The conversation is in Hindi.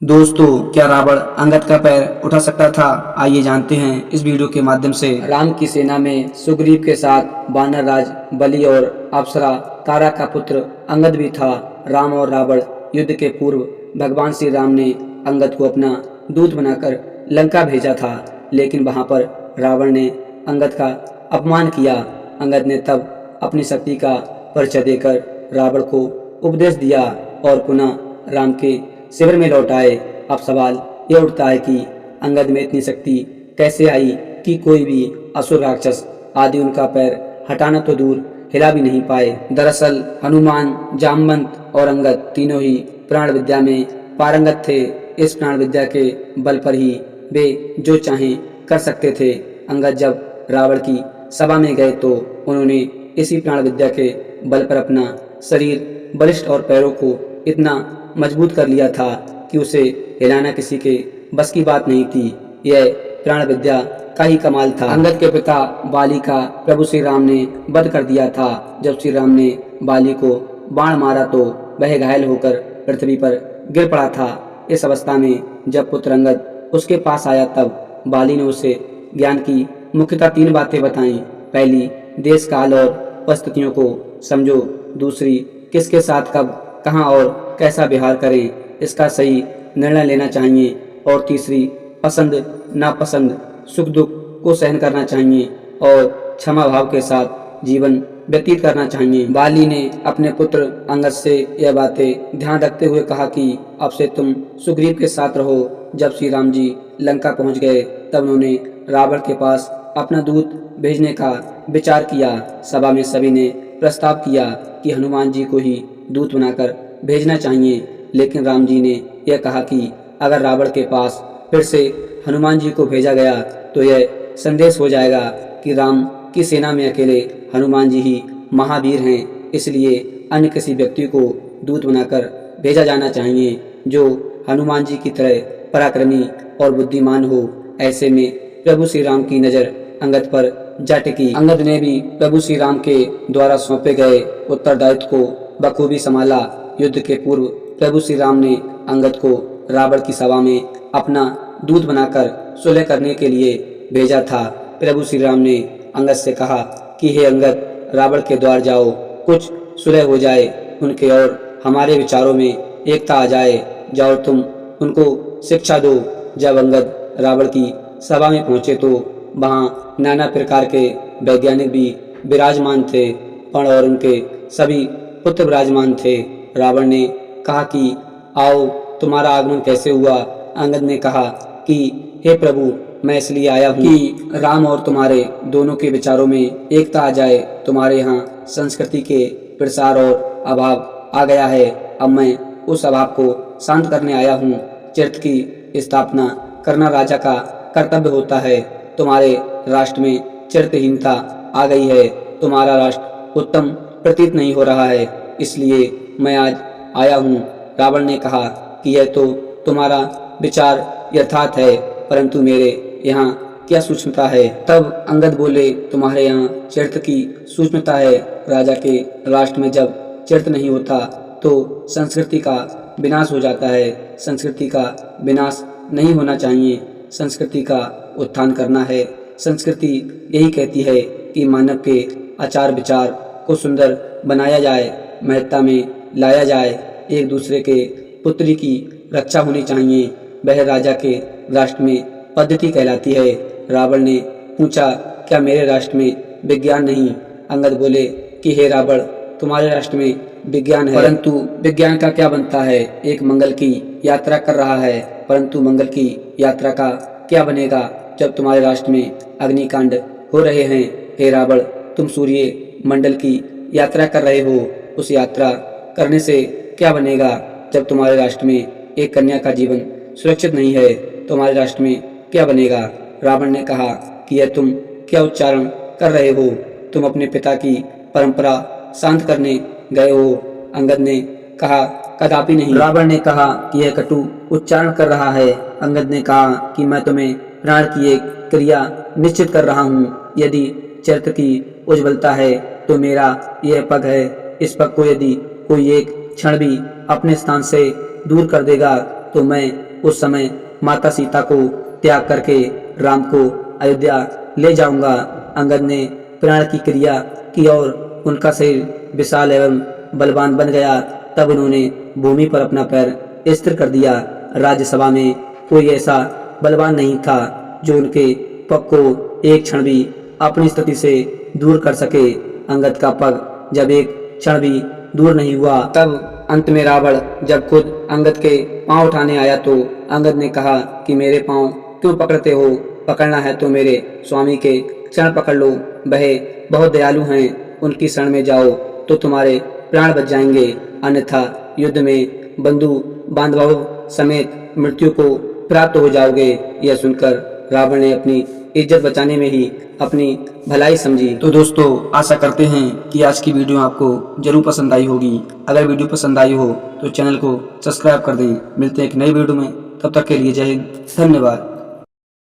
दोस्तों, क्या रावण अंगद का पैर उठा सकता था? आइए जानते हैं इस वीडियो के माध्यम से। राम की सेना में सुग्रीव के साथ वानर राज बलि और अप्सरा तारा का पुत्र अंगद भी था। राम और रावण युद्ध के पूर्व भगवान श्री राम ने अंगद को अपना दूत बनाकर लंका भेजा था, लेकिन वहां पर रावण ने अंगद का अपमान किया। अंगद ने तब अपनी शक्ति का परिचय देकर रावण को उपदेश दिया और पुनः राम के शिविर में लौट आए। अब सवाल यह उठता है कि अंगद में इतनी शक्ति कैसे आई कि कोई भी असुर राक्षस आदि उनका पैर हटाना तो दूर हिला भी नहीं पाए। दरअसल हनुमान, जामवंत और अंगद तीनों ही प्राण विद्या में पारंगत थे। इस प्राण विद्या के बल पर ही वे जो चाहें कर सकते थे। अंगद जब रावण की सभा में गए तो उन्होंने इसी प्राण विद्या के बल पर अपना शरीर बलिष्ठ और पैरों को इतना मजबूत कर लिया था कि उसे हिलाना किसी के बस की बात नहीं थी। यह प्राण विद्या का ही कमाल था। अंगद के पिता बाली का प्रभु श्री राम ने वध कर दिया था। जब श्री राम ने बाली को बाण मारा तो वह घायल होकर पृथ्वी पर गिर पड़ा था। इस अवस्था में जब पुत्र अंगद उसके पास आया तब बाली ने उसे ज्ञान की मुख्यतः 3 बातें बताई। पहली, देश काल और परिस्थितियों को समझो। दूसरी, किसके साथ कब कहाँ और कैसा व्यवहार करें, इसका सही निर्णय लेना चाहिए। और तीसरी, पसंद नापसंद सुख दुख को सहन करना चाहिए और क्षमा भाव के साथ जीवन व्यतीत करना चाहिए। बाली ने अपने पुत्र अंगद से यह बातें ध्यान रखते हुए कहा कि अब से तुम सुग्रीव के साथ रहो। जब श्री राम जी लंका पहुंच गए तब उन्होंने रावण के पास अपना दूत भेजने का विचार किया। सभा में सभी ने प्रस्ताव किया कि हनुमान जी को ही दूत बनाकर भेजना चाहिए, लेकिन राम जी ने यह कहा कि अगर रावण के पास फिर से हनुमान जी को भेजा गया तो यह संदेश हो जाएगा कि राम की सेना में अकेले हनुमान जी ही महावीर हैं। इसलिए अन्य किसी व्यक्ति को दूत बनाकर भेजा जाना चाहिए जो हनुमान जी की तरह पराक्रमी और बुद्धिमान हो। ऐसे में प्रभु श्री राम की नज़र अंगद पर जा टिकी। अंगद ने भी प्रभु श्री राम के द्वारा सौंपे गए उत्तरदायित्व को बखूबी संभाला। युद्ध के पूर्व प्रभु श्री राम ने अंगद को रावण की सभा में अपना दूत बनाकर सुलह करने के लिए भेजा था। प्रभु श्री राम ने अंगद से कहा कि हे अंगद, रावण के द्वार जाओ, कुछ सुलह हो जाए, उनके और हमारे विचारों में एकता आ जाए। जाओ, तुम उनको शिक्षा दो। जब अंगद रावण की सभा में पहुंचे तो वहाँ नाना प्रकार के वैज्ञानिक भी विराजमान थे। पण और उनके सभी पुत्र विराजमान थे। रावण ने कहा कि आओ, तुम्हारा आगमन कैसे हुआ? अंगद ने कहा कि हे प्रभु, मैं इसलिए आया हूँ कि राम और तुम्हारे दोनों के विचारों में एकता आ जाए। तुम्हारे यहाँ संस्कृति के प्रसार और अभाव आ गया है। अब मैं उस अभाव को शांत करने आया हूँ। चरित्र की स्थापना करना राजा का कर्तव्य होता है। तुम्हारे राष्ट्र में चरित्रहीनता आ गई है। तुम्हारा राष्ट्र उत्तम प्रतीत नहीं हो रहा है, इसलिए मैं आज आया हूँ। रावण ने कहा कि यह तो तुम्हारा विचार यथार्थ है, परंतु मेरे यहाँ क्या सूक्ष्मता है? तब अंगद बोले, तुम्हारे यहाँ चरित्र की सूक्ष्मता है। राजा के राष्ट्र में जब चरित्र नहीं होता तो संस्कृति का विनाश हो जाता है। संस्कृति का विनाश नहीं होना चाहिए, संस्कृति का उत्थान करना है। संस्कृति यही कहती है कि मानव के आचार विचार को सुंदर बनाया जाए, महत्ता में लाया जाए, एक दूसरे के पुत्री की रक्षा होनी चाहिए। वह राजा के राष्ट्र में पद्धति कहलाती है। रावण ने पूछा, क्या मेरे राष्ट्र में विज्ञान नहीं? अंगद बोले कि हे रावण, तुम्हारे राष्ट्र में विज्ञान है, परंतु विज्ञान का क्या बनता है? एक मंगल की यात्रा कर रहा है, परंतु मंगल की यात्रा का क्या बनेगा जब तुम्हारे राष्ट्र में अग्निकांड हो रहे हैं? हे रावण, तुम सूर्य मंडल की यात्रा कर रहे हो, उस यात्रा करने से क्या बनेगा जब तुम्हारे राष्ट्र में एक कन्या का जीवन सुरक्षित नहीं है? तुम्हारे राष्ट्र में क्या बनेगा? रावण ने कहा कि यह तुम क्या उच्चारण कर रहे हो? तुम अपने पिता की परंपरा शांत करने गए हो। अंगद ने कहा, कदापि नहीं। रावण ने कहा कि यह कटु उच्चारण कर रहा है। अंगद ने कहा कि मैं तुम्हें प्राण की एक क्रिया निश्चित कर रहा हूँ। यदि चरित्र की उज्ज्वलता है तो मेरा यह पग है। इस पग को यदि कोई एक क्षण भी अपने स्थान से दूर कर देगा तो मैं उस समय माता सीता को त्याग करके राम को अयोध्या ले जाऊंगा। अंगद ने प्राण की क्रिया की और उनका शरीर विशाल एवं बलवान बन गया। तब उन्होंने भूमि पर अपना पैर स्थिर कर दिया। राज्यसभा में कोई ऐसा बलवान नहीं था जो उनके पग को एक क्षण भी अपनी स्थिति से दूर कर सके। अंगद का पग जब एक क्षण भी दूर नहीं हुआ, तब अंत में रावण जब खुद अंगद के पांव उठाने आया तो अंगद ने कहा कि मेरे पांव क्यों पकड़ते हो? पकड़ना है तो मेरे स्वामी के चरण पकड़ लो। वह बहुत दयालु हैं, उनकी शरण में जाओ तो तुम्हारे प्राण बच जाएंगे, अन्यथा युद्ध में बंधु बांधवों समेत मृत्यु को प्राप्त हो जाओगे। यह सुनकर रावण ने अपनी इज्जत बचाने में ही अपनी भलाई समझी। तो दोस्तों, आशा करते हैं कि आज की वीडियो आपको जरूर पसंद आई होगी। अगर वीडियो पसंद आई हो तो चैनल को सब्सक्राइब कर दें। मिलते हैं एक नई वीडियो में, तब तक के लिए जय हिंद, धन्यवाद।